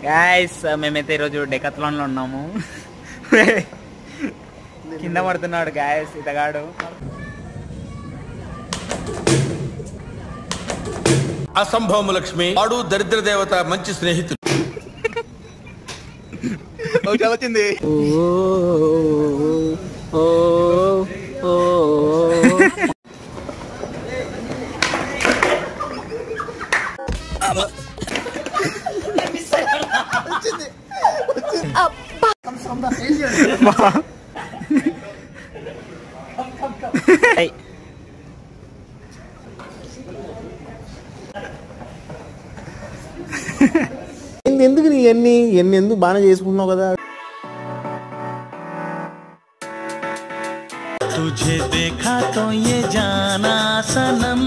Guys మేమైతే ఈరోజు Decathlon లో ఉన్నాము. కింద పడుతున్నాడు గైస్ ఇతగాడు. అసంభవం లక్ష్మి వాడు దరిద్ర దేవత మంచి స్నేహితుడు. వచ్చింది ఎందుకు నీ ఎన్ని ఎందుకు బాగా చేసుకుంటున్నావు కదా. तुझे देखा तो ये जाना सनम